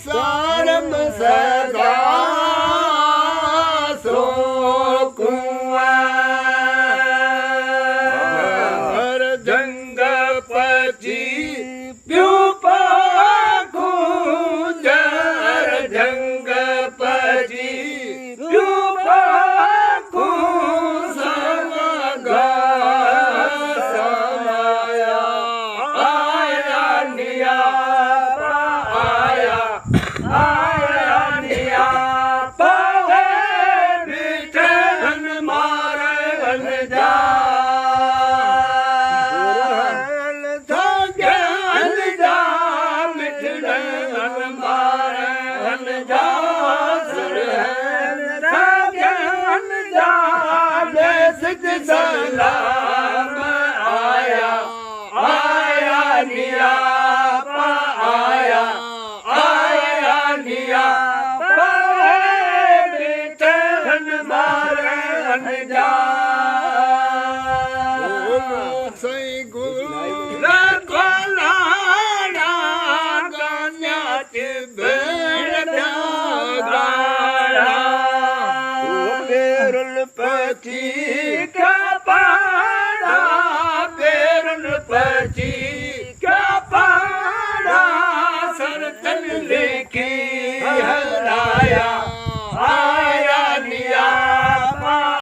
सारम सदा सो कुंवर जंग पची प्यू पाखू जर जंग पची प्यू पाखू समगा समाया आया निया आया निया पावे बिठन मारन जा थगन जा बिठन मारन जा थगन जा सिद्ध सलाम आया आया निया आया आया निया बिठन मारन जा सई गुर कोलाड़ा गान्या बेड़ गाड़ा बेरल पची का